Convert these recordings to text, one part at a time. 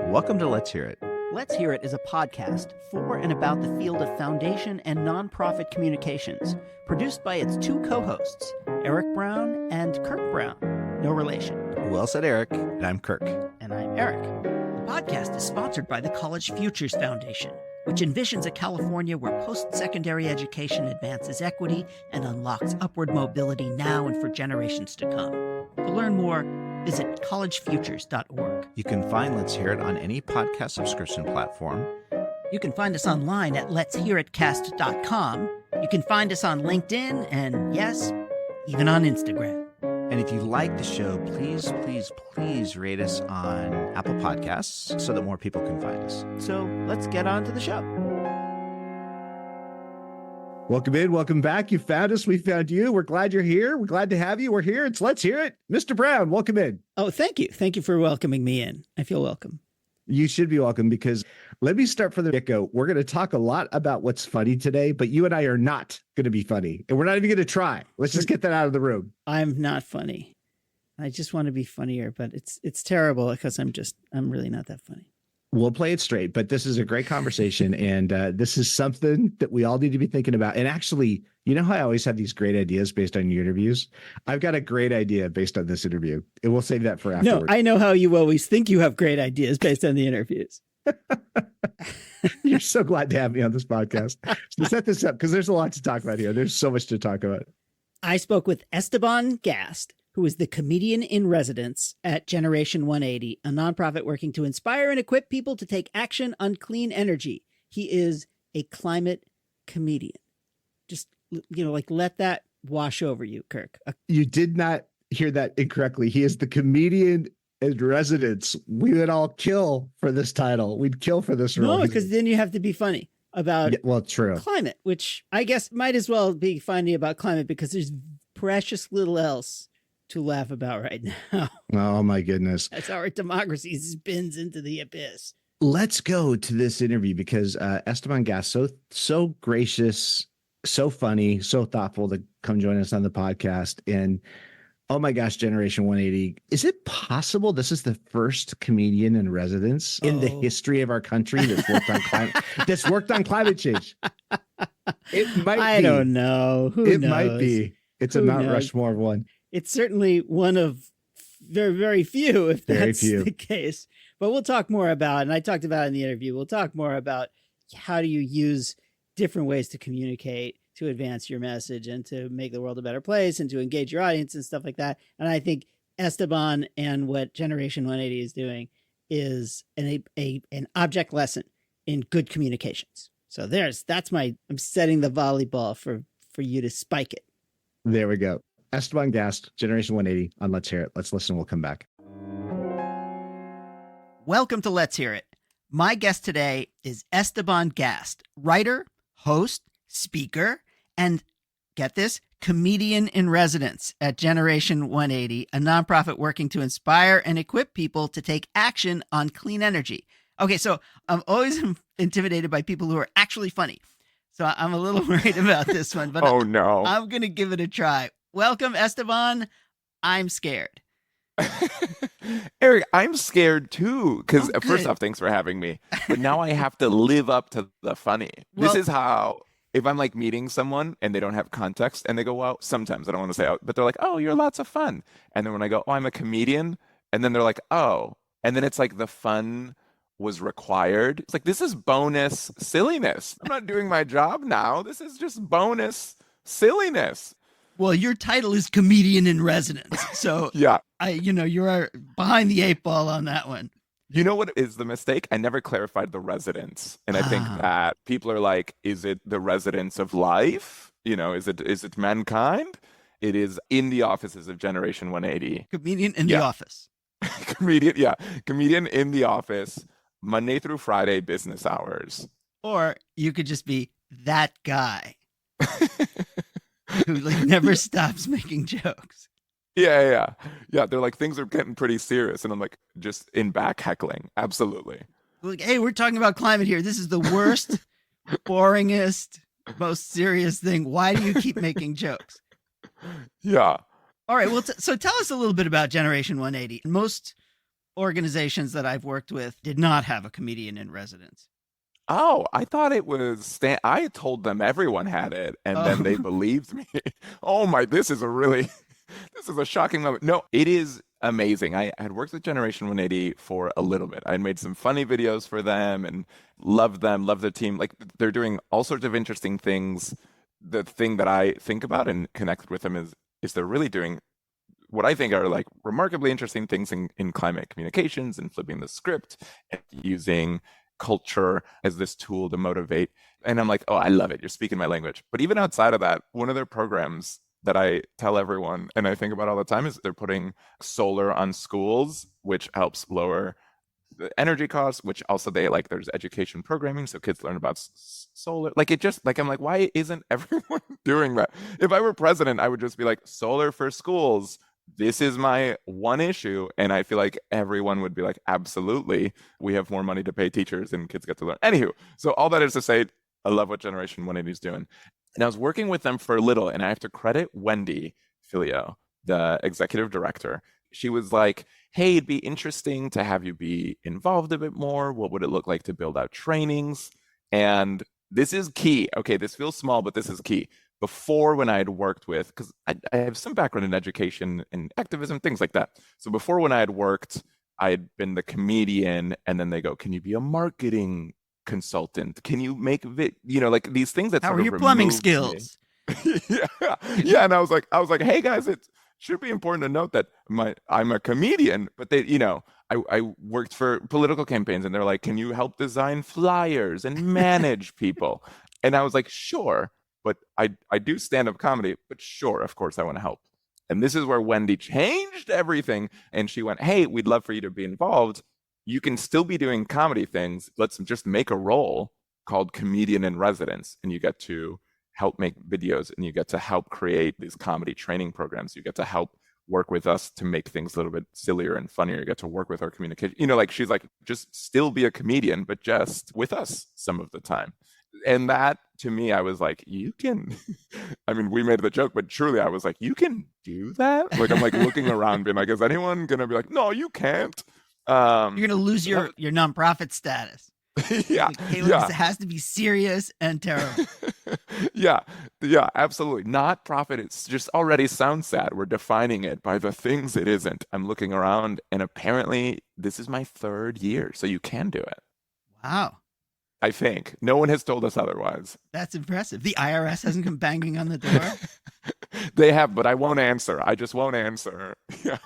Welcome to Let's Hear It. Let's Hear It is a podcast for and about the field of foundation and nonprofit communications, produced by its two co-hosts, Eric Brown and Kirk Brown. No relation. Well said, Eric. And I'm Kirk. And I'm Eric. The podcast is sponsored by the College Futures Foundation, which envisions a California where post-secondary education advances equity and unlocks upward mobility now and for generations to come. To learn more, visit collegefutures.org. You can find Let's Hear It on any podcast subscription platform. You can find us online at letshearitcast.com. You can find us on LinkedIn and, yes, even on Instagram. And if you like the show, please rate us on Apple Podcasts so that more people can find us. So let's get on to the show. Welcome in. Welcome back. You found us. We found you. We're glad you're here. We're glad to have you. We're here. It's Let's Hear It. Mr. Brown, welcome in. Oh, thank you. Thank you for welcoming me in. I feel welcome. You should be welcome because let me start from the get-go. We're going to talk a lot about what's funny today, but you and I are not going to be funny. And we're not even going to try. Let's just get that out of the room. I'm not funny. I just want to be funnier, but it's terrible because I'm really not that funny. We'll play it straight, but this is a great conversation. And this is something that we all need to be thinking about. And actually, you know how I always have these great ideas based on your interviews? I've got a great idea based on this interview, and we'll save that for afterwards. No, I know how you always think you have great ideas based on the interviews. You're so glad to have me on this podcast. So set this up because there's a lot to talk about here. There's so much to talk about. I spoke with Esteban Gast, who is the comedian in residence at Generation 180, a nonprofit working to inspire and equip people to take action on clean energy. He is a climate comedian. Just, let that wash over you, Kirk. You did not hear that incorrectly. He is the comedian in residence. We would all kill for this title. We'd kill for this role. No, because then you have to be funny about true. Climate, which I guess might as well be funny about climate because there's precious little else to laugh about right now. Oh my goodness. That's how our democracy spins into the abyss. Let's go to this interview because Esteban Gast, so gracious, so funny, so thoughtful to come join us on the podcast. And oh my gosh, Generation 180. Is it possible this is the first comedian in residence in the history of our country that's worked on climate change? It might be. I don't know. Who knows? It might be. It's a Mount Rushmore one. It's certainly one of very, very few, if that's the case. But we'll talk more about, and I talked about it in the interview, we'll talk more about how do you use different ways to communicate, to advance your message and to make the world a better place and to engage your audience and stuff like that. And I think Esteban and what Generation 180 is doing is an object lesson in good communications. So I'm setting the volleyball for you to spike it. There we go. Esteban Gast, Generation 180 on Let's Hear It. Let's listen. We'll come back. Welcome to Let's Hear It. My guest today is Esteban Gast, writer, host, speaker, and get this, comedian in residence at Generation 180, a nonprofit working to inspire and equip people to take action on clean energy. Okay, so I'm always intimidated by people who are actually funny. So I'm a little worried about this one, but oh no, I'm going to give it a try. Welcome, Esteban. I'm scared. Eric, I'm scared too. Because first off, thanks for having me. But now I have to live up to the funny. This is how, if I'm like meeting someone and they don't have context and they go, well, sometimes I don't want to say, but they're like, oh, you're lots of fun. And then when I go, oh, I'm a comedian. And then they're like, oh. And then it's like the fun was required. It's like, this is bonus silliness. I'm not doing my job now. This is just bonus silliness. Well, your title is comedian in residence. So yeah, you are behind the eight ball on that one. You know what is the mistake? I never clarified the residence. And I think that people are like, is it the residence of life? Is it mankind? It is in the offices of Generation 180. Comedian in the office. Comedian in the office, Monday through Friday, business hours. Or you could just be that guy who never stops making jokes. Yeah. They're like, things are getting pretty serious. And I'm like, just in back heckling. Absolutely. Like, hey, we're talking about climate here. This is the worst, boringest, most serious thing. Why do you keep making jokes? Yeah. All right. Well, so tell us a little bit about Generation 180. Most organizations that I've worked with did not have a comedian in residence. Oh, I thought it was I told them everyone had it, and then they believed me. Oh my, this is a shocking moment. No, it is amazing. I had worked with Generation 180 for a little bit. I had made some funny videos for them and loved them, loved their team. Like, they're doing all sorts of interesting things. The thing that I think about and connected with them is they're really doing what I think are like remarkably interesting things in climate communications and flipping the script and using culture as this tool to motivate. And I'm like, oh, I love it. You're speaking my language. But even outside of that, one of their programs that I tell everyone and I think about all the time is they're putting solar on schools, which helps lower the energy costs, which also there's education programming so kids learn about solar. Like, it just, like, I'm like, why isn't everyone doing that? If I were president, I would just be like, solar for schools. This is my one issue. And I feel like everyone would be like, absolutely. We have more money to pay teachers and kids get to learn. Anywho, so all that is to say, I love what Generation 180 is doing. And I was working with them for a little, and I have to credit Wendy Filio, the executive director. She was like, hey, it'd be interesting to have you be involved a bit more. What would it look like to build out trainings? And this is key. Okay, this feels small, but this is key. Before, when I had worked with, because I have some background in education and activism, things like that. So before, when I had worked, I had been the comedian, and then they go, can you be a marketing consultant? Can you make like these things that how sort are of your plumbing removed skills? yeah. And I was like, hey guys, it should be important to note that I'm a comedian, but I worked for political campaigns, and they're like, can you help design flyers and manage people? And I was like, sure, but I do stand-up comedy, but sure, of course I want to help. And this is where Wendy changed everything, and she went, hey, we'd love for you to be involved. You can still be doing comedy things. Let's just make a role called comedian in residence, and you get to help make videos, and you get to help create these comedy training programs. You get to help work with us to make things a little bit sillier and funnier. You get to work with our communication. Like, she's like, just still be a comedian, but just with us some of the time. And that, to me, I was like, you can, I mean, we made the joke, but truly I was like, you can do that? Like, I'm like looking around being like, is anyone going to be like, no, you can't? You're going to lose your nonprofit status. Yeah. It has to be serious and terrible. Yeah, absolutely. Not profit. It's just already sounds sad. We're defining it by the things it isn't. I'm looking around, and apparently this is my 3rd year, so you can do it. Wow. I think. No one has told us otherwise. That's impressive. The IRS hasn't come banging on the door? They have, but I won't answer. I just won't answer. Yeah.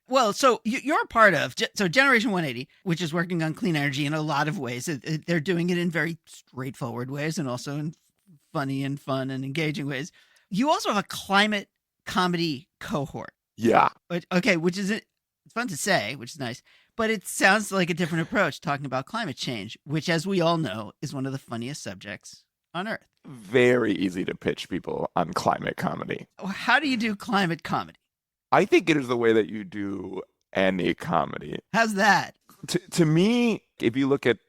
Well, so you're a part of Generation 180, which is working on clean energy in a lot of ways. They're doing it in very straightforward ways and also in funny and fun and engaging ways. You also have a climate comedy cohort. Yeah. Okay, which is it's fun to say, which is nice, but it sounds like a different approach talking about climate change, which, as we all know, is one of the funniest subjects on Earth. Very easy to pitch people on climate comedy. How do you do climate comedy? I think it is the way that you do any comedy. How's that? To me, if you look at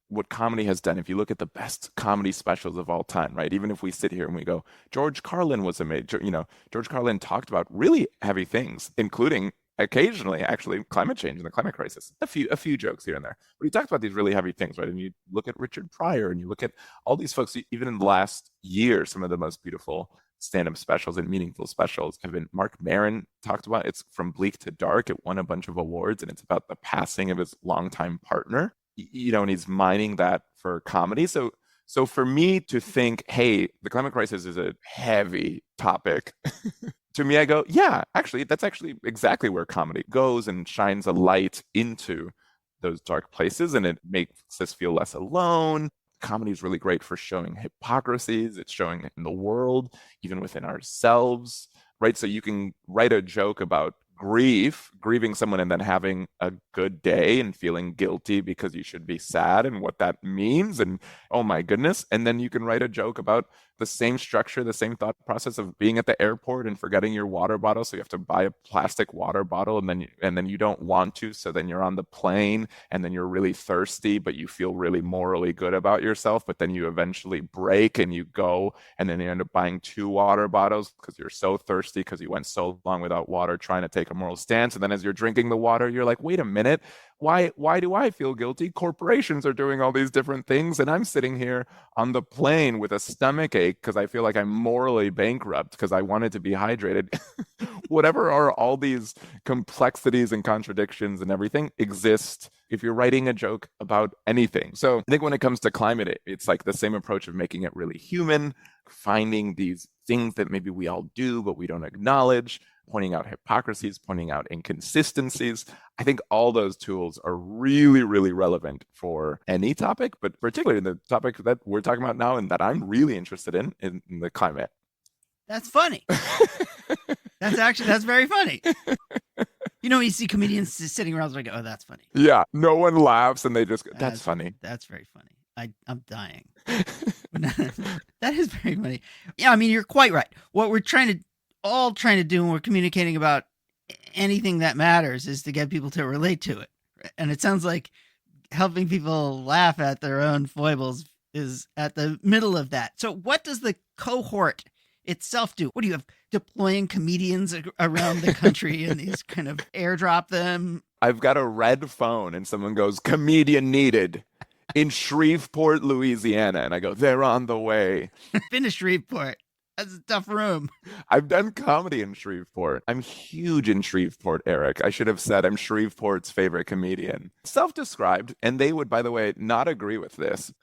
what comedy has done, if you look at the best comedy specials of all time, right? Even if we sit here and we go, George Carlin was amazing. George Carlin talked about really heavy things, including occasionally actually climate change and the climate crisis. A few jokes here and there. But he talked about these really heavy things, right? And you look at Richard Pryor and you look at all these folks, even in the last year, some of the most beautiful stand-up specials and meaningful specials have been. Mark Maron talked about it's From Bleak to Dark. It won a bunch of awards, and it's about the passing of his longtime partner, and he's mining that for comedy. So for me to think, hey, the climate crisis is a heavy topic, to me, I go, yeah, actually, that's actually exactly where comedy goes and shines a light into those dark places, and it makes us feel less alone. Comedy is really great for showing hypocrisies. It's showing it in the world, even within ourselves, right? So you can write a joke about grieving someone, and then having a good day and feeling guilty because you should be sad and what that means. And oh my goodness. And then you can write a joke about the same structure, the same thought process of being at the airport and forgetting your water bottle, so you have to buy a plastic water bottle, and then you don't want to, so then you're on the plane and then you're really thirsty, but you feel really morally good about yourself, but then you eventually break and you go and then you end up buying 2 water bottles because you're so thirsty because you went so long without water trying to take a moral stance, and then as you're drinking the water you're like, wait a minute, why do I feel guilty? Corporations are doing all these different things and I'm sitting here on the plane with a stomach ache because I feel like I'm morally bankrupt because I wanted to be hydrated. Whatever are all these complexities and contradictions and everything exist if you're writing a joke about anything. So I think when it comes to climate, it's like the same approach of making it really human, finding these things that maybe we all do but we don't acknowledge, pointing out hypocrisies, pointing out inconsistencies. I think all those tools are really, really relevant for any topic, but particularly the topic that we're talking about now and that I'm really interested in the climate. That's funny. That's very funny. You know, you see comedians sitting around like, oh, that's funny. Yeah, no one laughs and they just go, that's funny. That's very funny. I'm dying. That is very funny. Yeah, I mean, you're quite right. What we're trying to do when we're communicating about anything that matters is to get people to relate to it. And it sounds like helping people laugh at their own foibles is at the middle of that. So what does the cohort itself do? What do you have, deploying comedians around the country and these kind of airdrop them? I've got a red phone and someone goes, comedian needed in Shreveport, Louisiana. And I go, they're on the way. Been to Shreveport. That's a tough room. I've done comedy in Shreveport. I'm huge in Shreveport, Eric. I should have said I'm Shreveport's favorite comedian. Self-described, and they would, by the way, not agree with this.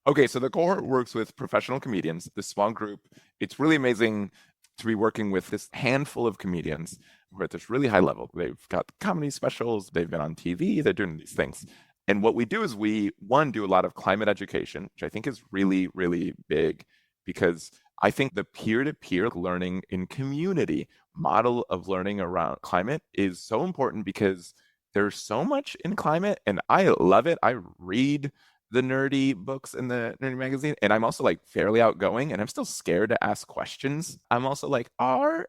Okay, so the cohort works with professional comedians, this small group. It's really amazing to be working with this handful of comedians who are at this really high level. They've got comedy specials, they've been on TV, they're doing these things. And what we do is we, one, do a lot of climate education, which I think is really, really big because I think the peer-to-peer learning in community model of learning around climate is so important because there's so much in climate and I love it. I read the nerdy books in the nerdy magazine and I'm also like fairly outgoing and I'm still scared to ask questions. I'm also like, are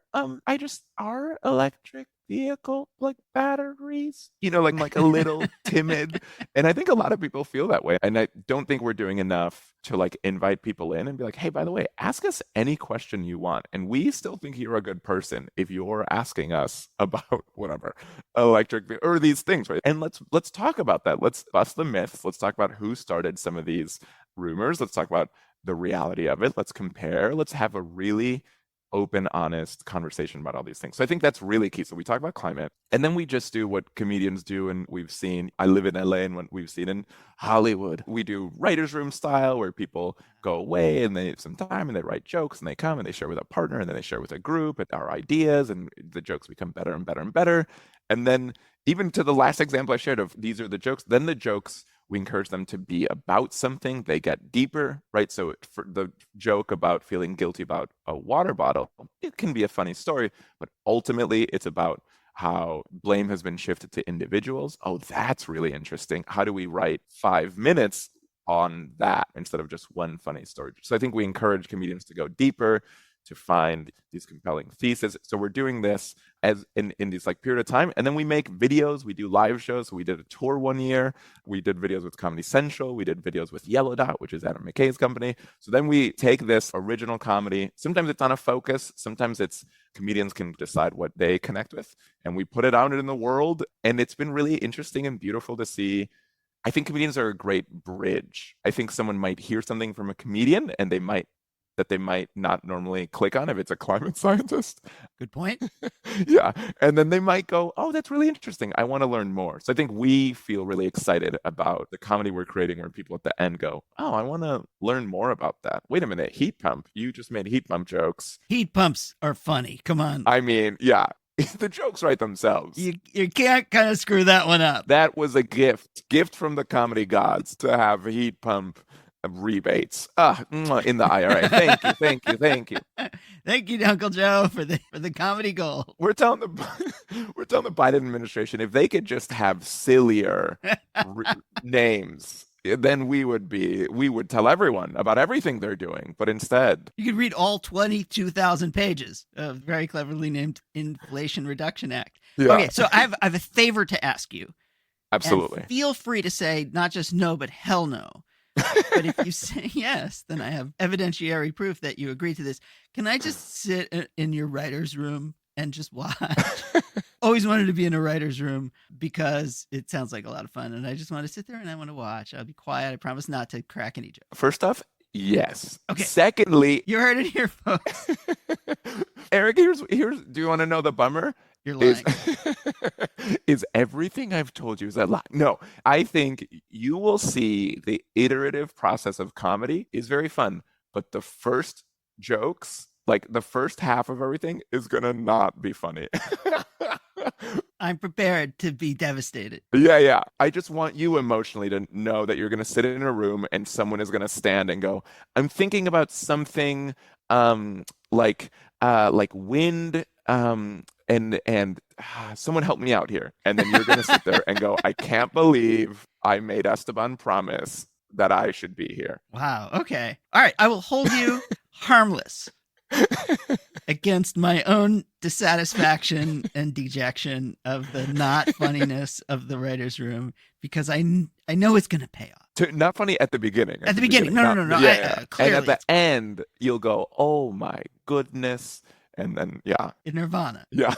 electric vehicle like batteries? You know, like a little timid. And I think a lot of people feel that way. And I don't think we're doing enough to like invite people in and be like, hey, by the way, ask us any question you want. And we still think you're a good person if you're asking us about whatever electric or these things, right? And let's talk about that. Let's bust the myths. Let's talk about who started some of these rumors. Let's talk about the reality of it. Let's compare. Let's have a really open, honest conversation about all these things. So I think that's really key. So we talk about climate and then we just do what comedians do. And we've seen, I live in LA and what we've seen in Hollywood, we do writer's room style where people go away and they have some time and they write jokes and they come and they share with a partner and then they share with a group and our ideas and the jokes become better and better and better. And then even to the last example I shared of these are the jokes, then the jokes, we encourage them to be about something. They get deeper, right? So for the joke about feeling guilty about a water bottle, it can be a funny story, but ultimately it's about how blame has been shifted to individuals. Oh, that's really interesting. How do we write 5 minutes on that instead of just one funny story? So I think we encourage comedians to go deeper, to find these compelling theses. So we're doing this as in these like period of time. And then we make videos, we do live shows. So we did a tour one year. We did videos with Comedy Central. We did videos with Yellow Dot, which is Adam McKay's company. So then we take this original comedy. Sometimes it's on a focus. Sometimes it's comedians can decide what they connect with. And we put it out in the world. And it's been really interesting and beautiful to see. I think comedians are a great bridge. I think someone might hear something from a comedian and they might not normally click on if it's a climate scientist. Good point. Yeah. And then they might go, oh, that's really interesting. I want to learn more. So I think we feel really excited about the comedy we're creating where people at the end go, oh, I want to learn more about that. Wait a minute. Heat pump. You just made heat pump jokes. Heat pumps are funny. Come on. I mean, yeah. The jokes write themselves. You can't kind of screw that one up. That was a gift from the comedy gods to have a heat pump rebates in the IRA. Thank you. Thank you, Uncle Joe, for the comedy gold. We're telling the Biden administration if they could just have sillier names then we would tell everyone about everything they're doing. But instead, you could read all 22,000 pages of very cleverly named Inflation Reduction Act. Yeah. Okay, so I have a favor to ask you. Absolutely. And feel free to say not just no, but hell no. But if you say yes, then I have evidentiary proof that you agree to this. Can I just sit in your writer's room and just watch? Always wanted to be in a writer's room because it sounds like a lot of fun. And I just want to sit there and I want to watch. I'll be quiet. I promise not to crack any jokes. First off, yes. Okay. Secondly, you heard it here, folks. Eric, here's do you want to know the bummer? You're lying. Is everything I've told you is a lie? No, I think you will see the iterative process of comedy is very fun, but the first jokes, like the first half of everything, is gonna not be funny. I'm prepared to be devastated. Yeah. I just want you emotionally to know that you're gonna sit in a room and someone is gonna stand and go, "I'm thinking about something like wind." And someone help me out here. And then you're going to sit there and go, I can't believe I made Esteban promise that I should be here. Wow. Okay. All right. I will hold you harmless against my own dissatisfaction and dejection of the not funniness of the writer's room, because I know it's going to pay off. Not funny at the beginning. At the beginning. No. Yeah. Clearly. And at the end, you'll go, oh my goodness. And then, yeah. In Nirvana. Yeah.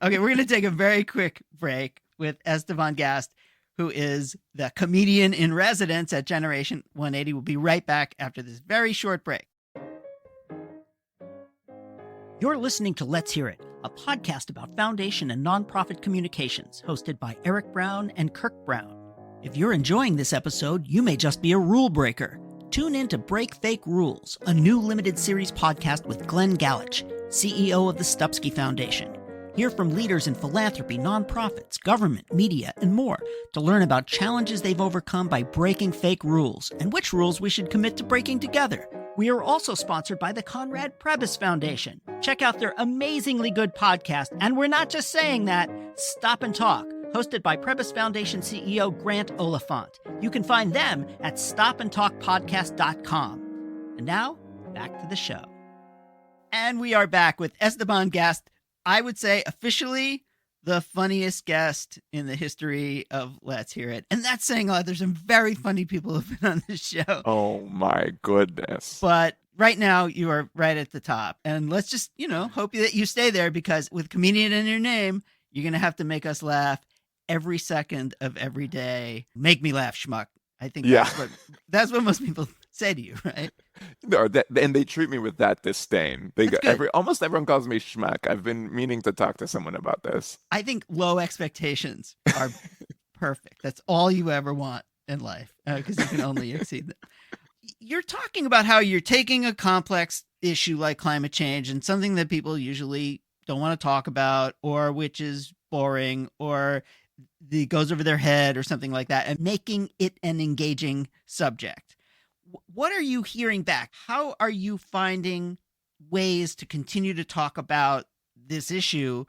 Okay, we're going to take a very quick break with Esteban Gast, who is the comedian in residence at Generation 180. We'll be right back after this very short break. You're listening to Let's Hear It, a podcast about foundation and nonprofit communications, hosted by Eric Brown and Kirk Brown. If you're enjoying this episode, you may just be a rule breaker. Tune in to Break Fake Rules, a new limited series podcast with Glenn Galich, CEO of the Stupsky Foundation. Hear from leaders in philanthropy, nonprofits, government, media, and more to learn about challenges they've overcome by breaking fake rules and which rules we should commit to breaking together. We are also sponsored by the Conrad Prebys Foundation. Check out their amazingly good podcast, and we're not just saying that, Stop and Talk, hosted by Prebys Foundation CEO Grant Oliphant. You can find them at stopandtalkpodcast.com. And now, back to the show. And we are back with Esteban Gast, I would say officially the funniest guest in the history of Let's Hear It. And that's saying a lot. There's some very funny people who've been on this show. Oh my goodness. But right now you are right at the top. And let's just, hope that you stay there, because with comedian in your name, you're going to have to make us laugh every second of every day. Make me laugh, schmuck. I think that's what most people say to you, right? No, and they treat me with that disdain. Almost everyone calls me schmuck. I've been meaning to talk to someone about this. I think low expectations are perfect. That's all you ever want in life, because you can only exceed them. You're talking about how you're taking a complex issue like climate change and something that people usually don't want to talk about, or which is boring, or goes over their head or something like that, and making it an engaging subject. What are you hearing back? How are you finding ways to continue to talk about this issue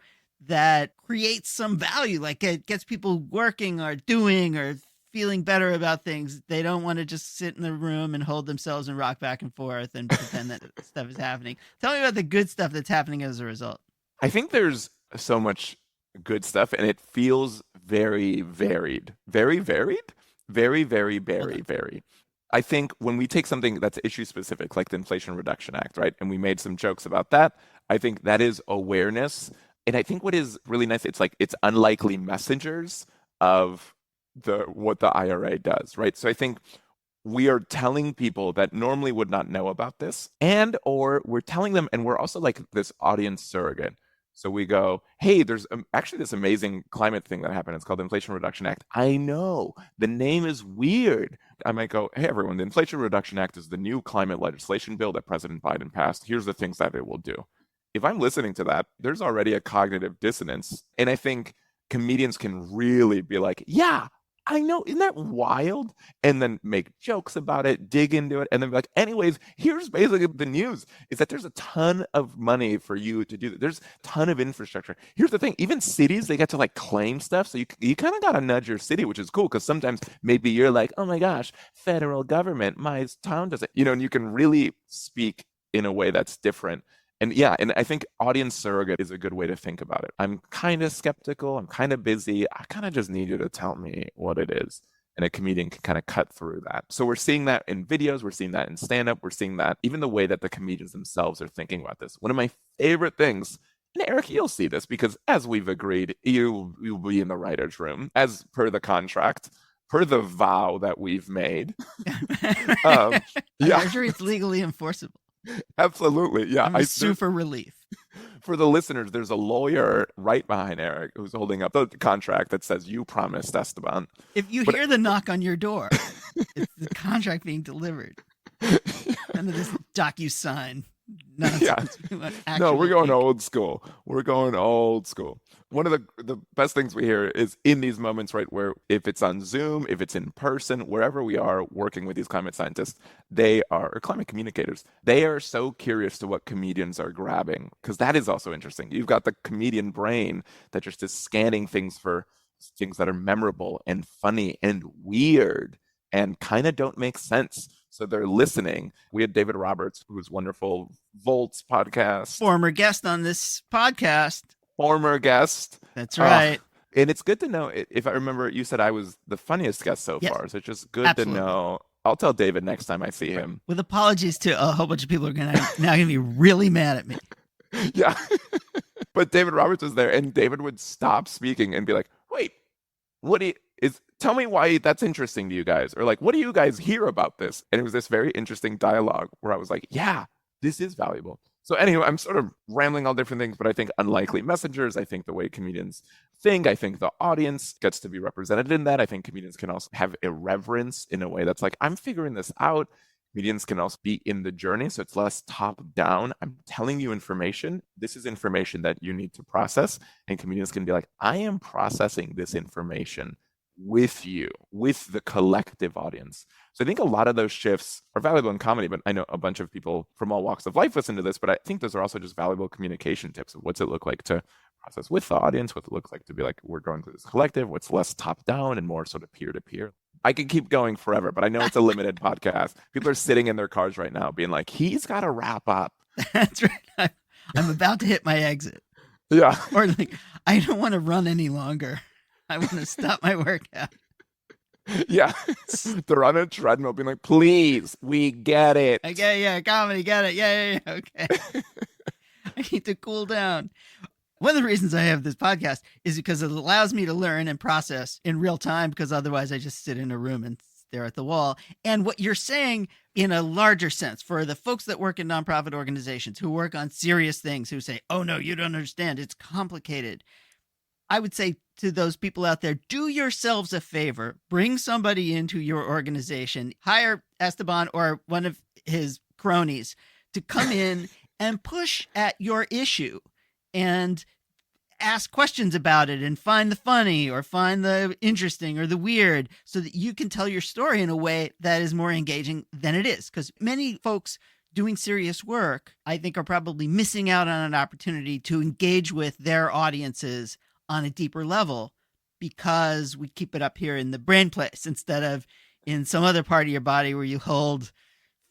that creates some value, like it gets people working or doing or feeling better about things? They don't want to just sit in the room and hold themselves and rock back and forth and pretend that stuff is happening. Tell me about the good stuff that's happening as a result. I think there's so much good stuff, and it feels very varied. Very varied? Very, very, very, very. I think when we take something that's issue specific, like the Inflation Reduction Act, right, and we made some jokes about that, I think that is awareness. And I think what is really nice, it's unlikely messengers of what the IRA does, right? So I think we are telling people that normally would not know about this, or we're telling them, and we're also like this audience surrogate. So we go, hey, there's actually this amazing climate thing that happened. It's called the Inflation Reduction Act. I know, the name is weird. I might go, hey, everyone, the Inflation Reduction Act is the new climate legislation bill that President Biden passed. Here's the things that it will do. If I'm listening to that, there's already a cognitive dissonance. And I think comedians can really be like, yeah, I know, isn't that wild? And then make jokes about it, dig into it, and then be like, anyways, here's basically the news is that there's a ton of money for you to do that. There's a ton of infrastructure. Here's the thing, even cities, they get to like claim stuff. So you kind of got to nudge your city, which is cool because sometimes maybe you're like, oh my gosh, federal government, my town doesn't, and you can really speak in a way that's different. And yeah, and I think audience surrogate is a good way to think about it. I'm kind of skeptical. I'm kind of busy. I kind of just need you to tell me what it is. And a comedian can kind of cut through that. So we're seeing that in videos. We're seeing that in stand-up. We're seeing that even the way that the comedians themselves are thinking about this. One of my favorite things, and Eric, you'll see this because as we've agreed, you'll be in the writer's room as per the contract, per the vow that we've made. I'm sure it's legally enforceable. Absolutely. Yeah. I'm sue for relief. For the listeners, there's a lawyer right behind Eric who's holding up the contract that says you promised, Esteban. If you hear the knock on your door, it's the contract being delivered. None of this DocuSign nonsense. Yeah. No, we're going old school. We're going old school. One of the best things we hear is in these moments, right, where if it's on Zoom, if it's in person, wherever we are working with these climate scientists, or climate communicators, they are so curious to what comedians are grabbing, because that is also interesting. You've got the comedian brain that just is scanning things for things that are memorable and funny and weird and kind of don't make sense. So they're listening. We had David Roberts, who's wonderful, Volt's podcast. Former guest on this podcast. Former guest. That's right. And it's good to know, if I remember, you said I was the funniest guest so far. So it's just good to know. I'll tell David next time I see him. With apologies to a whole bunch of people who are now going to be really mad at me. Yeah. But David Roberts was there, and David would stop speaking and be like, wait, tell me why that's interesting to you guys. Or like, what do you guys hear about this? And it was this very interesting dialogue where I was like, yeah, this is valuable. So anyway, I'm sort of rambling all different things, but I think unlikely messengers, I think the way comedians think, I think the audience gets to be represented in that. I think comedians can also have irreverence in a way that's like, I'm figuring this out. Comedians can also be in the journey, so it's less top down. I'm telling you information. This is information that you need to process. And comedians can be like, I am processing this information with you, with the collective audience. So I think a lot of those shifts are valuable in comedy, but I know a bunch of people from all walks of life listen to this, but I think those are also just valuable communication tips of what's it look like to process with the audience, what it looks like to be like, we're going through this collective, what's less top down and more sort of peer to peer. I could keep going forever, but I know it's a limited podcast. People are sitting in their cars right now being like, he's got to wrap up. That's right. I'm about to hit my exit. Yeah. Or like, I don't want to run any longer. I want to stop my workout. Yeah. They're on a treadmill being like, please, we get it. Okay, yeah, comedy, get it. Yeah, okay. I need to cool down. One of the reasons I have this podcast is because it allows me to learn and process in real time, because otherwise I just sit in a room and stare at the wall. And what you're saying in a larger sense, for the folks that work in nonprofit organizations who work on serious things, who say, oh no, you don't understand, it's complicated. I would say to those people out there, do yourselves a favor, bring somebody into your organization, hire Esteban or one of his cronies to come in and push at your issue and ask questions about it and find the funny or find the interesting or the weird, so that you can tell your story in a way that is more engaging than it is. Because many folks doing serious work, I think, are probably missing out on an opportunity to engage with their audiences on a deeper level, because we keep it up here in the brain place instead of in some other part of your body where you hold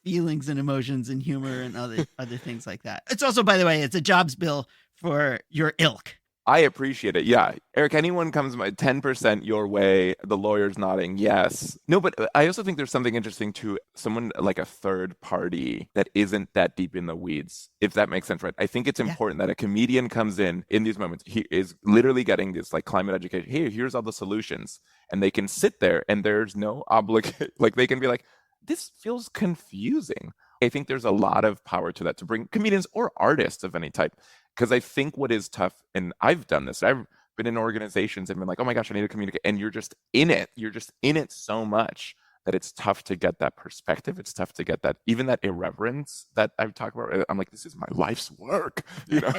feelings and emotions and humor and other things like that. It's also, by the way, it's a jobs bill for your ilk. I appreciate it. Yeah. Eric, anyone comes by 10% your way, the lawyer's nodding yes. No, but I also think there's something interesting to someone like a third party that isn't that deep in the weeds, if that makes sense, right? I think it's important that a comedian comes in these moments. He is literally getting this like climate education. Hey, here's all the solutions. And they can sit there and there's no obligation. Like they can be like, this feels confusing. I think there's a lot of power to that, to bring comedians or artists of any type. Because I think what is tough, and I've done this, I've been in organizations and been like, oh my gosh, I need to communicate. And you're just in it. You're just in it so much that it's tough to get that perspective. It's tough to get that, even that irreverence that I've talked about. I'm like, this is my life's work, you know?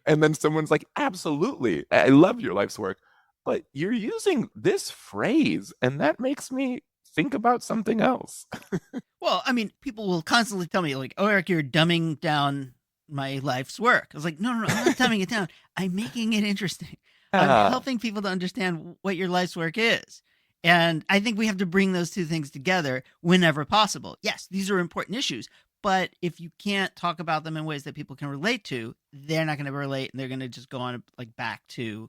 and then someone's like, absolutely, I love your life's work. but you're using this phrase, and that makes me think about something else. Well, I mean, people will constantly tell me, like, oh, Eric, you're dumbing down my life's work. I was like, no, I'm not dumbing it down. I'm making it interesting. I'm helping people to understand what your life's work is. And I think we have to bring those two things together whenever possible. Yes, these are important issues, but if you can't talk about them in ways that people can relate to, they're not going to relate, and they're going to just go on like back to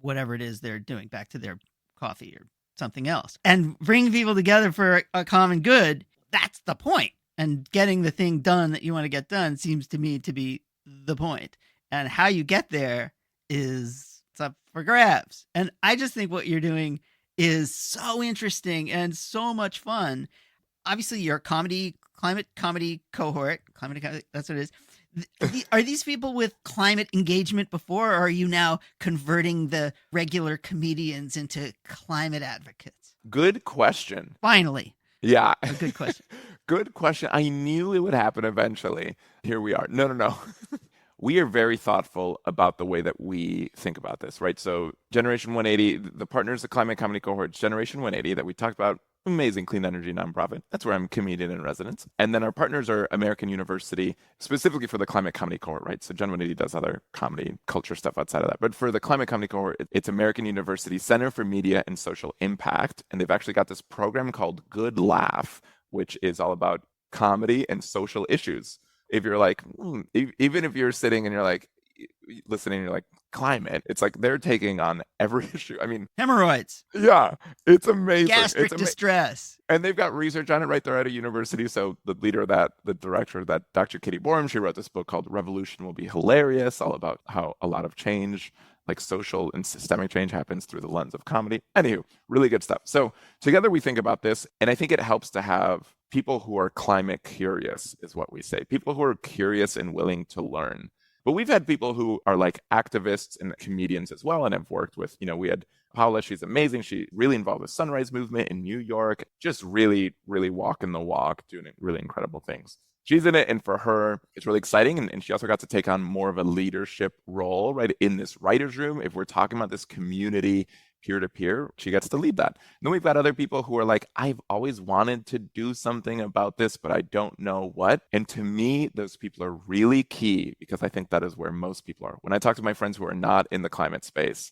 whatever it is they're doing, back to their coffee or something else. And bringing people together for a common good, that's the point. And getting the thing done that you want to get done seems to me to be the point. And how you get there is it's up for grabs. And I just think what you're doing is so interesting and so much fun. Obviously, your climate comedy cohort, that's what it is. Are these people with climate engagement before, or are you now converting the regular comedians into climate advocates? Good question. Finally. Yeah. A good question. Good question. I knew it would happen eventually. Here we are. No. We are very thoughtful about the way that we think about this, right? So Generation 180, the partners, the climate comedy cohort, Generation 180 that we talked about, amazing clean energy nonprofit. That's where I'm comedian in residence. And then our partners are American University, specifically for the climate comedy cohort, right? So Gen 180 does other comedy culture stuff outside of that. But for the climate comedy cohort, it's American University Center for Media and Social Impact. And they've actually got this program called Good Laugh, which is all about comedy and social issues. If you're like, even if you're sitting and you're like, listening, you're like, climate, it's like they're taking on every issue. I mean, hemorrhoids. Yeah, it's amazing. Gastric distress. And they've got research on it right there at a university. So the leader of that, the director of that, Dr. Kitty Borum, she wrote this book called Revolution Will Be Hilarious, all about how a lot of change, like social and systemic change, happens through the lens of comedy. Anywho, really good stuff. So together we think about this, and I think it helps to have people who are climate curious, is what we say. People who are curious and willing to learn. But we've had people who are like activists and comedians as well, and have worked with, we had Paula, she's amazing. She really involved with Sunrise Movement in New York, just really, really walking the walk, doing really incredible things. She's in it, and for her, it's really exciting. And she also got to take on more of a leadership role, right, in this writer's room. If we're talking about this community peer-to-peer, she gets to lead that. And then we've got other people who are like, I've always wanted to do something about this, but I don't know what. And to me, those people are really key, because I think that is where most people are. When I talk to my friends who are not in the climate space,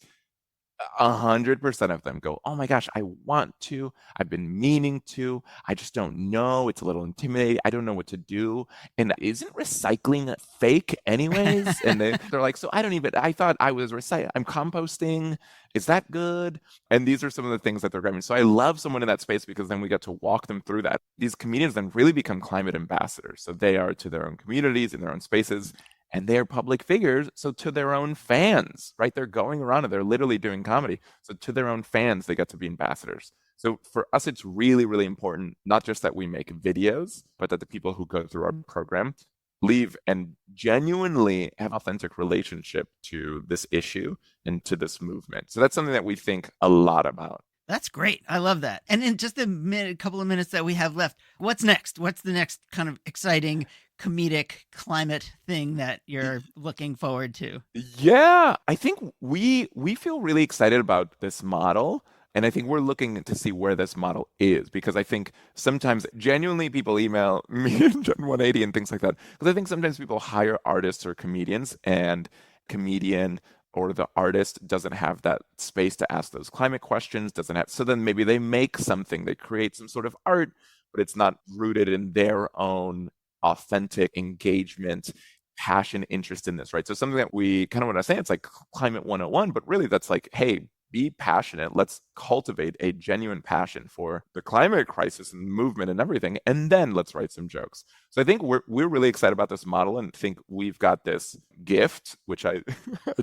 100% of them go, oh my gosh, I want to, I've been meaning to, I just don't know, it's a little intimidating, I don't know what to do. And isn't recycling fake anyways? And they're like, so I thought I was recycling, I'm composting, is that good? And these are some of the things that they're grabbing. So I love someone in that space, because then we get to walk them through that. These comedians then really become climate ambassadors. So they are to their own communities, in their own spaces, and they're public figures. So to their own fans, right? They're going around and they're literally doing comedy. So to their own fans, they get to be ambassadors. So for us, it's really, really important, not just that we make videos, but that the people who go through our program leave and genuinely have authentic relationship to this issue and to this movement. So that's something that we think a lot about. That's great. I love that. And in just a couple of minutes that we have left, what's next? What's the next kind of exciting comedic climate thing that you're looking forward to? Yeah, I think we feel really excited about this model. And I think we're looking to see where this model is, because I think sometimes genuinely people email me and Gen 180 and things like that. Because I think sometimes people hire artists or comedians, and comedian or the artist doesn't have that space to ask those climate questions, so then maybe they make something, they create some sort of art, but it's not rooted in their own authentic engagement, passion, interest in this, right? So something that we kind of want to say, it's like climate 101, but really that's like, hey, be passionate. Let's cultivate a genuine passion for the climate crisis and movement and everything. And then let's write some jokes. So I think we're really excited about this model, and think we've got this gift, which I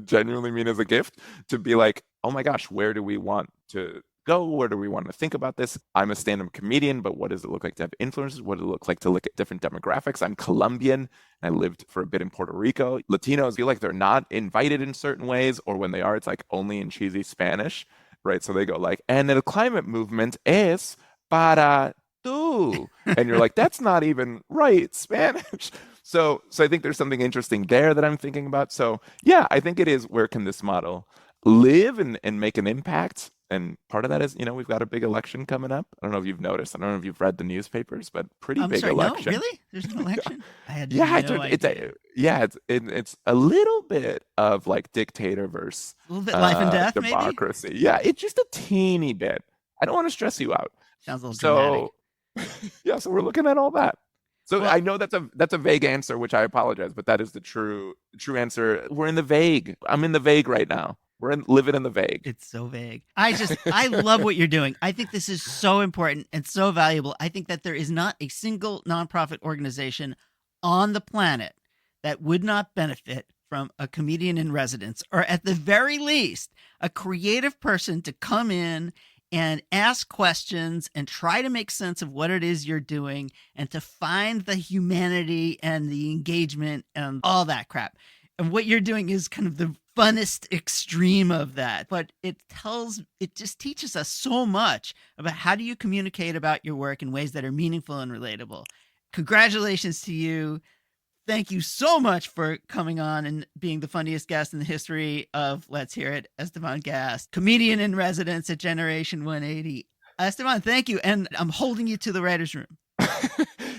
genuinely mean as a gift, to be like, oh my gosh, where do we want to go? Where do we want to think about this? I'm a stand-up comedian, but what does it look like to have influences? What does it look like to look at different demographics? I'm Colombian. I lived for a bit in Puerto Rico. Latinos feel like they're not invited in certain ways, or when they are, it's like only in cheesy Spanish, right? So they go like, and the climate movement es para tú. And you're like, that's not even right Spanish. So I think there's something interesting there that I'm thinking about. So yeah, I think it is, where can this model live and make an impact. And part of that is, we've got a big election coming up. I don't know if you've noticed. I don't know if you've read the newspapers, but pretty I'm big sorry, election. No, really? There's an election? I had Yeah, no idea. it's a little bit of like dictator versus A little bit life and death, maybe? democracy. Yeah, it's just a teeny bit. I don't want to stress you out. Sounds a little dramatic. Yeah, so we're looking at all that. So Well- I know that's a vague answer, which I apologize, but that is the true answer. We're in the vague. I'm in the vague right now. Living in the vague. It's so vague. I love what you're doing. I think this is so important and so valuable. I think that there is not a single nonprofit organization on the planet that would not benefit from a comedian in residence, or at the very least, a creative person to come in and ask questions and try to make sense of what it is you're doing and to find the humanity and the engagement and all that crap. And what you're doing is kind of the funnest extreme of that. But it just teaches us so much about how do you communicate about your work in ways that are meaningful and relatable. Congratulations to you. Thank you so much for coming on and being the funniest guest in the history of Let's Hear It, Esteban Gast, comedian in residence at Generation 180. Esteban, thank you. And I'm holding you to the writer's room.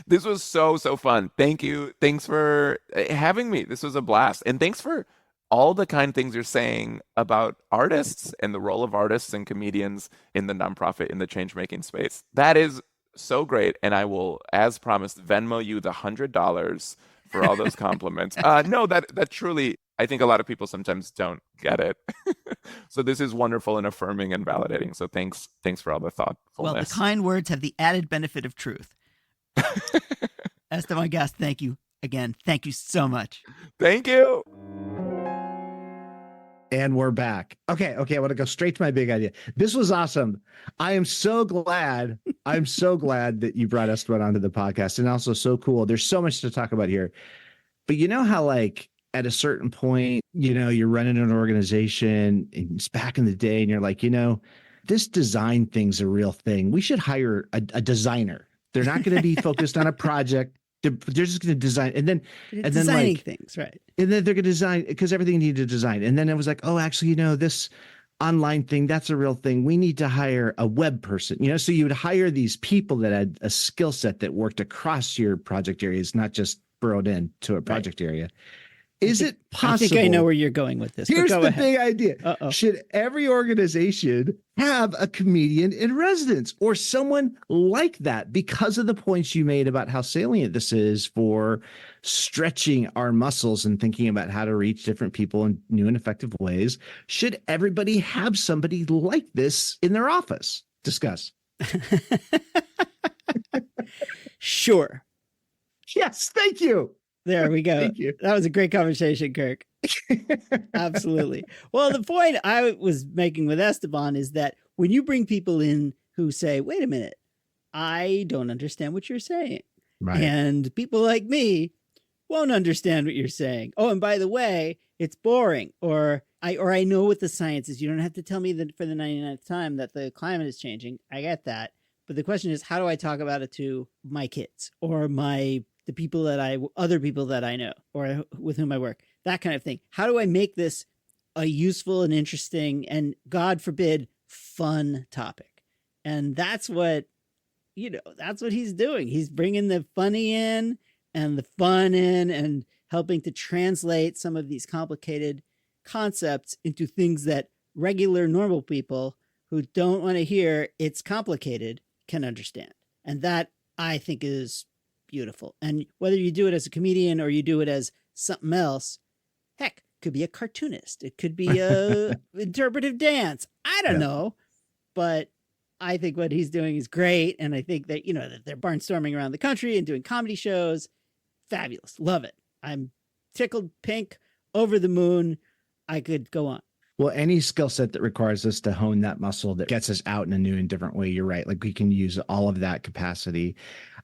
This was so fun. Thank you. Thanks for having me. This was a blast. And thanks for all the kind things you're saying about artists and the role of artists and comedians in the nonprofit, in the change-making space. That is so great. And I will, as promised, Venmo you the $100 for all those compliments. No, that truly, I think a lot of people sometimes don't get it. So this is wonderful and affirming and validating. So thanks for all the thoughtfulness. Well, the kind words have the added benefit of truth. Esteban Gast, thank you again. Thank you so much. Thank you. And we're back. Okay. I want to go straight to my big idea. This was awesome. I am so glad. I'm so glad that you brought Esteban onto the podcast, and also so cool. There's so much to talk about here. But you know how, like, at a certain point, you're running an organization, and it's back in the day, and you're like, this design thing's a real thing. We should hire a designer. They're not going to be focused on a project. They're just going to design, and then designing things, right? And then they're going to design, because everything needed to design. And then it was like, oh, actually, this online thing, that's a real thing. We need to hire a web person. So you would hire these people that had a skill set that worked across your project areas, not just burrowed into a project area. Is it possible? I think I know where you're going with this. Here's the ahead. big idea. Uh-oh. Should every organization have a comedian in residence or someone like that, because of the points you made about how salient this is for stretching our muscles and thinking about how to reach different people in new and effective ways? Should everybody have somebody like this in their office? Discuss. Sure. Yes, thank you. There we go. Thank you. That was a great conversation, Kirk. Absolutely. Well, the point I was making with Esteban is that when you bring people in who say, wait a minute, I don't understand what you're saying. Right. And people like me won't understand what you're saying. Oh, and by the way, it's boring. Or I know what the science is. You don't have to tell me that for the 99th time that the climate is changing. I get that. But the question is, how do I talk about it to my kids or other people that I know or with whom I work, that kind of thing. How do I make this a useful and interesting and, God forbid, fun topic? And that's what he's doing. He's bringing the funny in and the fun in and helping to translate some of these complicated concepts into things that regular, normal people who don't want to hear it's complicated can understand. And that, I think, is beautiful. And whether you do it as a comedian or you do it as something else, heck, could be a cartoonist. It could be a interpretive dance. I don't know. But I think what he's doing is great. And I think that, that they're barnstorming around the country and doing comedy shows. Fabulous. Love it. I'm tickled pink, over the moon. I could go on. Well, any skill set that requires us to hone that muscle that gets us out in a new and different way, you're right. Like, we can use all of that capacity.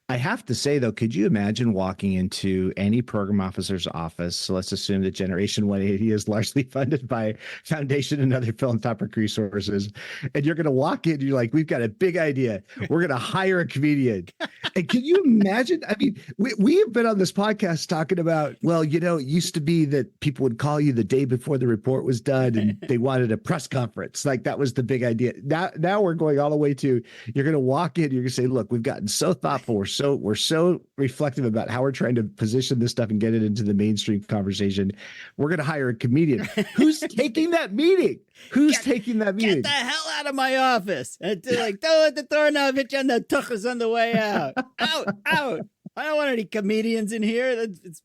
I have to say, though, could you imagine walking into any program officer's office? So let's assume that Generation 180 is largely funded by Foundation and other philanthropic resources. And you're going to walk in, you're like, we've got a big idea. We're going to hire a comedian. And can you imagine? I mean, we have been on this podcast talking about, well, it used to be that people would call you the day before the report was done. And They wanted a press conference. Like that was the big idea. Now we're going all the way to, you're going to walk in, you're going to say, look, we've gotten so thoughtful. We're so reflective about how we're trying to position this stuff and get it into the mainstream conversation. We're going to hire a comedian. Who's taking that meeting? Who's taking that meeting? Get the hell out of my office. And to like, don't let the doorknob hit you on the tuchus on the way out. Out. I don't want any comedians in here. It's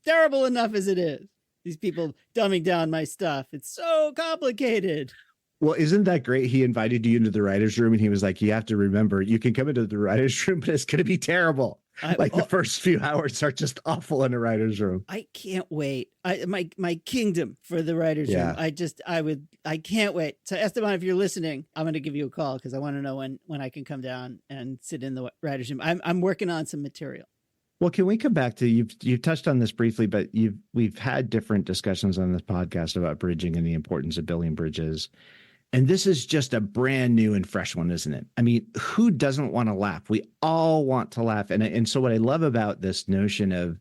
terrible enough as it is. These people dumbing down my stuff. It's so complicated. Well, isn't that great? He invited you into the writer's room and he was like, you have to remember, you can come into the writer's room, but it's going to be terrible. The first few hours are just awful in a writer's room. I can't wait. My kingdom for the writer's room. I can't wait. So Esteban, if you're listening, I'm going to give you a call because I want to know when I can come down and sit in the writer's room. I'm working on some material. Well, can we come back to you've touched on this briefly, but we've had different discussions on this podcast about bridging and the importance of building bridges. And this is just a brand new and fresh one, isn't it? I mean, who doesn't want to laugh? We all want to laugh. And so what I love about this notion of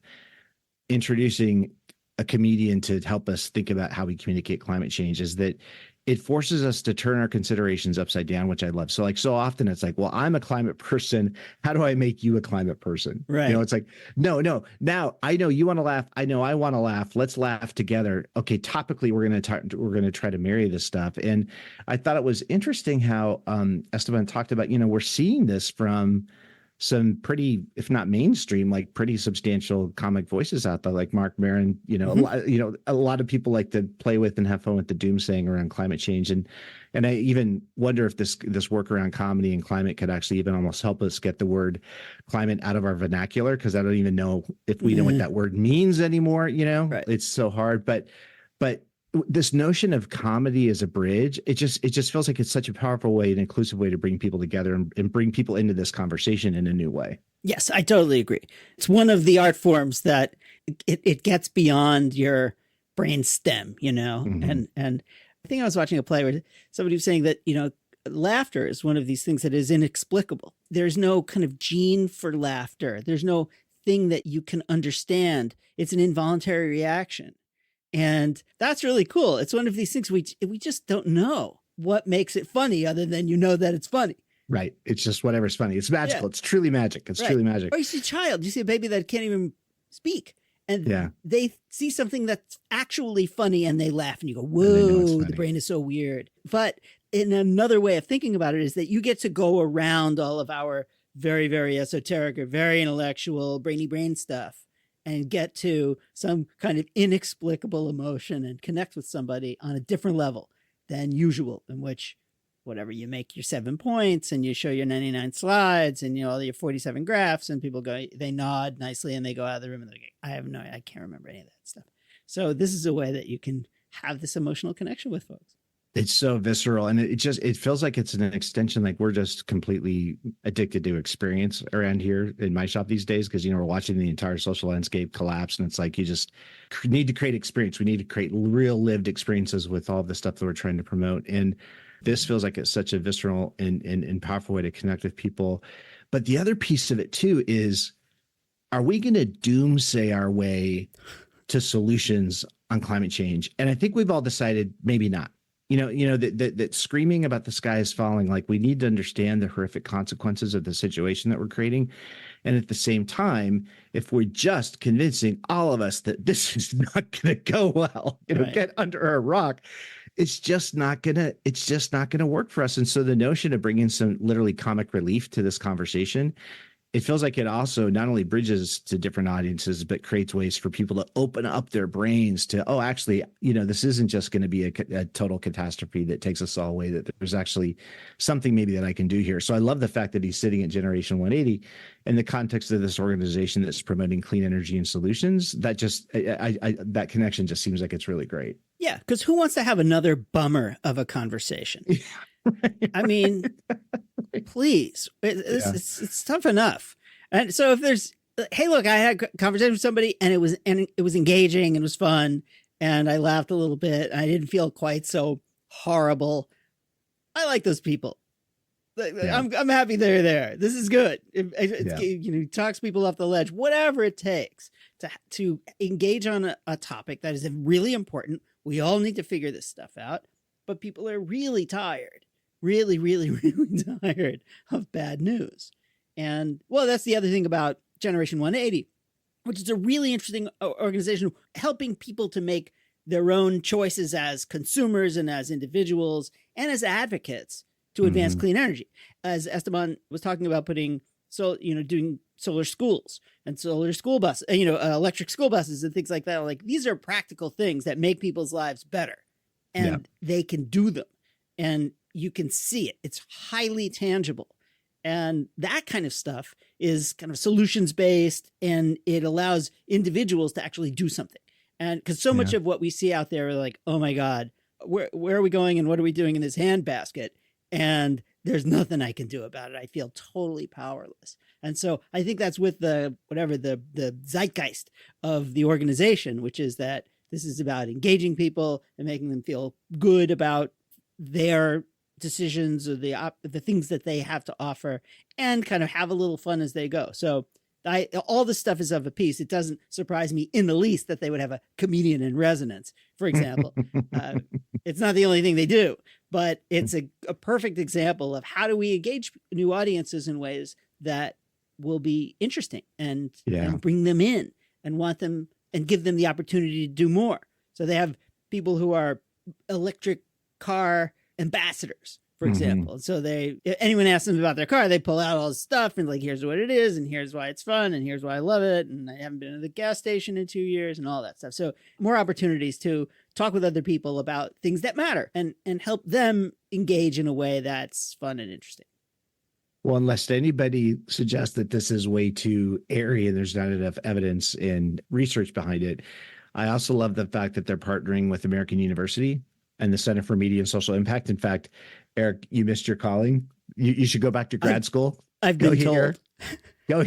introducing a comedian to help us think about how we communicate climate change is that it forces us to turn our considerations upside down, which I love. So like so often it's like, well, I'm a climate person. How do I make you a climate person? Right. It's like, no. Now I know you want to laugh. I know I want to laugh. Let's laugh together. Okay. Topically, we're going to try to marry this stuff. And I thought it was interesting how Esteban talked about, we're seeing this from some pretty, if not mainstream, like pretty substantial comic voices out there, like Mark Maron. A lot of people like to play with and have fun with the doomsaying around climate change, and I even wonder if this work around comedy and climate could actually even almost help us get the word climate out of our vernacular, because I don't even know if we know what that word means anymore. Right. It's so hard, but this notion of comedy as a bridge, it just feels like it's such a powerful way, an inclusive way to bring people together and bring people into this conversation in a new way. Yes, I totally agree. It's one of the art forms that it gets beyond your brain stem, and I think I was watching a play where somebody was saying that, laughter is one of these things that is inexplicable. There's no kind of gene for laughter. There's no thing that you can understand. It's an involuntary reaction. And that's really cool. It's one of these things we just don't know what makes it funny other than that it's funny. Right. It's just whatever's funny. It's magical. Yeah. It's truly magic. It's truly magic. Or you see a child, you see a baby that can't even speak. And they see something that's actually funny and they laugh and you go, whoa, the brain is so weird. But in another way of thinking about it is that you get to go around all of our very, very esoteric or very intellectual brainy brain stuff and get to some kind of inexplicable emotion and connect with somebody on a different level than usual, in which whatever you make your 7 points and you show your 99 slides and all your 47 graphs and people go, they nod nicely and they go out of the room and they're like, I can't remember any of that stuff. So this is a way that you can have this emotional connection with folks. It's so visceral, and it feels like it's an extension. Like we're just completely addicted to experience around here in my shop these days, because we're watching the entire social landscape collapse, and it's like you just need to create experience. We need to create real lived experiences with all the stuff that we're trying to promote, and this feels like it's such a visceral and powerful way to connect with people. But the other piece of it too is, are we going to doomsay our way to solutions on climate change? And I think we've all decided maybe not. That screaming about the sky is falling, like we need to understand the horrific consequences of the situation that we're creating. And at the same time, if we're just convincing all of us that this is not going to go well, get under a rock, it's just not going to work for us. And so the notion of bringing some literally comic relief to this conversation, it feels like it also not only bridges to different audiences, but creates ways for people to open up their brains to, actually, this isn't just going to be a total catastrophe that takes us all away, that there's actually something maybe that I can do here. So I love the fact that he's sitting at Generation 180 in the context of this organization that's promoting clean energy and solutions. That just, that connection just seems like it's really great. Yeah, because who wants to have another bummer of a conversation? I mean, please, it's tough enough. And so if there's, hey, look, I had a conversation with somebody and it was engaging and it was fun and I laughed a little bit. I didn't feel quite so horrible. I like those people. I'm happy they're there. This is good. It talks people off the ledge, whatever it takes to engage on a topic that is really important We all need to figure this stuff out. But people are really tired, really, really, really tired of bad news. And well, that's the other thing about Generation 180, which is a really interesting organization helping people to make their own choices as consumers and as individuals and as advocates to advance clean energy. As Esteban was talking about doing solar schools and solar school buses, electric school buses and things like that. Like, these are practical things that make people's lives better, and they can do them, and you can see it. It's highly tangible. And that kind of stuff is kind of solutions based, and it allows individuals to actually do something. And because so much of what we see out there are like, oh my God, where are we going and what are we doing in this handbasket? And there's nothing I can do about it. I feel totally powerless. And so I think that's with the zeitgeist of the organization, which is that this is about engaging people and making them feel good about their decisions or the things that they have to offer, and kind of have a little fun as they go. So all this stuff is of a piece. It doesn't surprise me in the least that they would have a comedian in resonance, for example. It's not the only thing they do, but it's a perfect example of how do we engage new audiences in ways that will be interesting and bring them in and want them and give them the opportunity to do more. So they have people who are electric car ambassadors, for example. So anyone asks them about their car, they pull out all this stuff and like, here's what it is, and here's why it's fun, and here's why I love it, and I haven't been to the gas station in 2 years, and all that stuff. So more opportunities to talk with other people about things that matter and help them engage in a way that's fun and interesting. Well, unless anybody suggests that this is way too airy and there's not enough evidence and research behind it, I also love the fact that they're partnering with American University and the Center for Media and Social Impact. In fact, Eric, you missed your calling. You should go back to grad school. I've been told. Go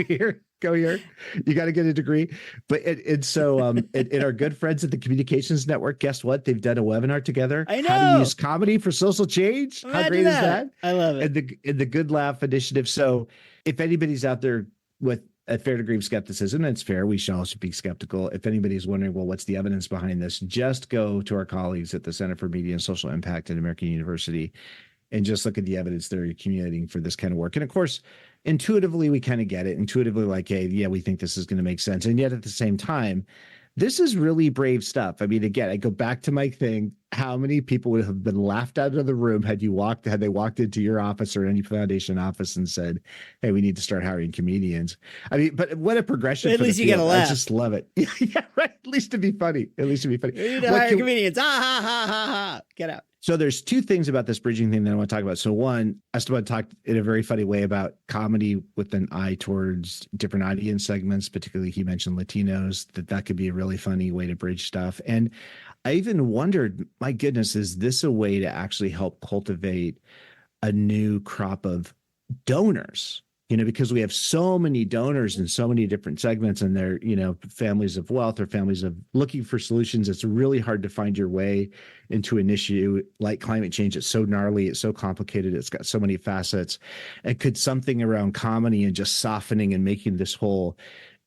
here. You got to get a degree. But so our good friends at the Communications Network, guess what? They've done a webinar together. I know. How to use comedy for social change. Imagine How great is that? I love it. And the Good Laugh Initiative. So if anybody's out there with a fair degree of skepticism, and it's fair, we should also be skeptical. If anybody's wondering, well, what's the evidence behind this? Just go to our colleagues at the Center for Media and Social Impact at American University and just look at the evidence they're accumulating for this kind of work. And of course, intuitively, we kind of get it. Intuitively, like, hey, yeah, we think this is going to make sense. And yet at the same time, this is really brave stuff. I mean, again, I go back to my thing. How many people would have been laughed out of the room had they walked into your office or any foundation office and said, hey, we need to start hiring comedians? I mean, but what a progression. At least you get a laugh. I just love it. Yeah, right. At least to be funny. We need to hire comedians. Ha, ha, ha, ha, ha. Get out. So there's two things about this bridging thing that I want to talk about. So one, Esteban talked in a very funny way about comedy with an eye towards different audience segments, particularly he mentioned Latinos, that could be a really funny way to bridge stuff. And I even wondered, my goodness, is this a way to actually help cultivate a new crop of donors? Because we have so many donors in so many different segments, and they're, families of wealth or families of looking for solutions. It's really hard to find your way into an issue like climate change. It's so gnarly. It's so complicated. It's got so many facets. And could something around comedy and just softening and making this whole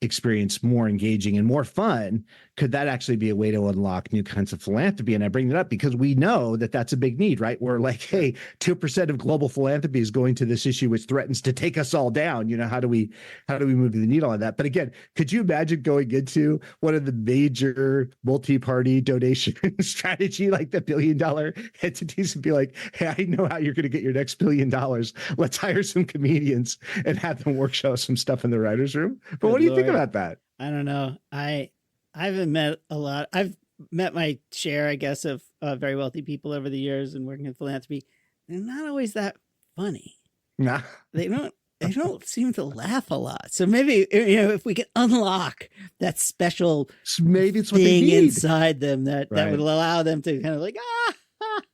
experience more engaging and more fun, could that actually be a way to unlock new kinds of philanthropy? And I bring that up because we know that that's a big need, right? We're like, hey, 2% of global philanthropy is going to this issue, which threatens to take us all down. How do we move the needle on that? But again, could you imagine going into one of the major multi-party donation strategy, like the $1 billion entities, and be like, hey, I know how you're going to get your next $1 billion. Let's hire some comedians and have them workshop some stuff in the writer's room. But what do you think about that? I don't know. I haven't met a lot. I've met my share, I guess, of very wealthy people over the years and working in philanthropy. They're not always that funny. Nah. They don't seem to laugh a lot. So maybe, if we can unlock that special maybe it's what they thing need inside them that would allow them to kind of like,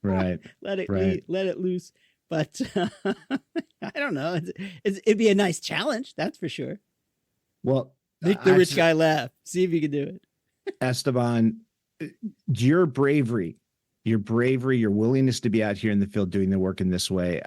right. let it loose. But I don't know. It'd be a nice challenge. That's for sure. Well, make the rich guy laugh. See if you can do it. Esteban, your bravery, your willingness to be out here in the field doing the work in this way,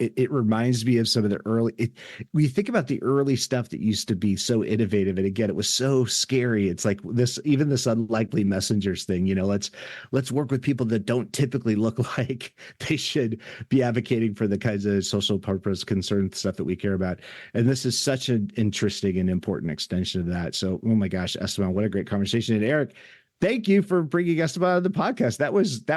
it reminds me of some of the early, we think about the early stuff that used to be so innovative. And again, it was so scary. It's like even this unlikely messengers thing, let's work with people that don't typically look like they should be advocating for the kinds of social purpose concern stuff that we care about. And this is such an interesting and important extension of that. So, oh my gosh, Esteban, what a great conversation. And Eric, thank you for bringing Esteban on the podcast. That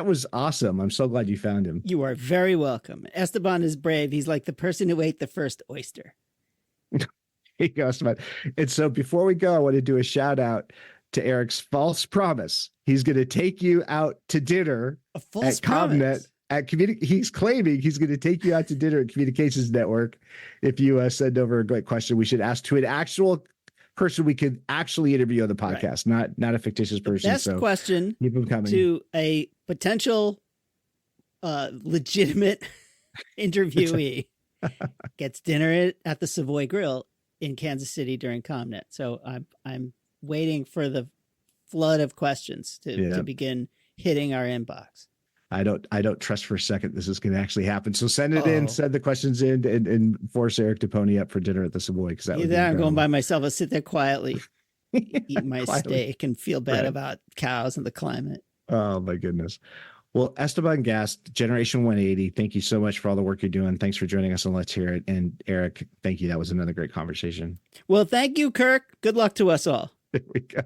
was awesome. I'm so glad you found him. You are very welcome. Esteban is brave. He's like the person who ate the first oyster. There you go, Esteban. And so before we go, I want to do a shout out to Eric's false promise. He's going to take you out to dinner at ComNet. He's claiming he's going to take you out to dinner at Communications Network if you send over a great question we should ask to an actual person we could actually interview on the podcast, right. not a fictitious person. Best question keep them coming. To a potential legitimate interviewee gets dinner at the Savoy Grill in Kansas City during ComNet. So I'm waiting for the flood of questions to begin hitting our inbox. I don't trust for a second this is going to actually happen. So send it in, send the questions in, and force Eric to pony up for dinner at the Savoy, because that would be I'm going by myself. I'll sit there quietly, eat my steak, and feel bad about cows and the climate. Oh my goodness. Well, Esteban Gast, Generation 180, thank you so much for all the work you're doing. Thanks for joining us on Let's Hear It. And Eric, thank you. That was another great conversation. Well, thank you, Kirk. Good luck to us all. There we go.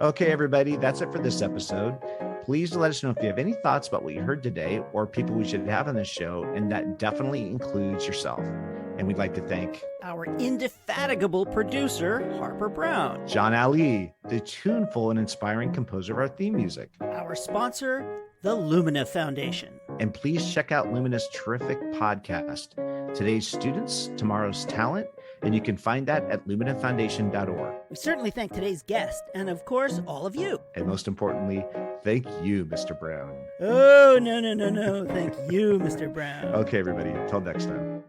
Okay, everybody, that's it for this episode. Please let us know if you have any thoughts about what you heard today or people we should have on this show, and that definitely includes yourself. And we'd like to thank our indefatigable producer, Harper Brown, John Ali, the tuneful and inspiring composer of our theme music, our sponsor, the Lumina Foundation. And please check out Lumina's terrific podcast, Today's Students, Tomorrow's Talent, and you can find that at luminafoundation.org. We certainly thank today's guest, and of course, all of you. And most importantly, thank you, Mr. Brown. Oh, no. Thank you, Mr. Brown. Okay, everybody. Until next time.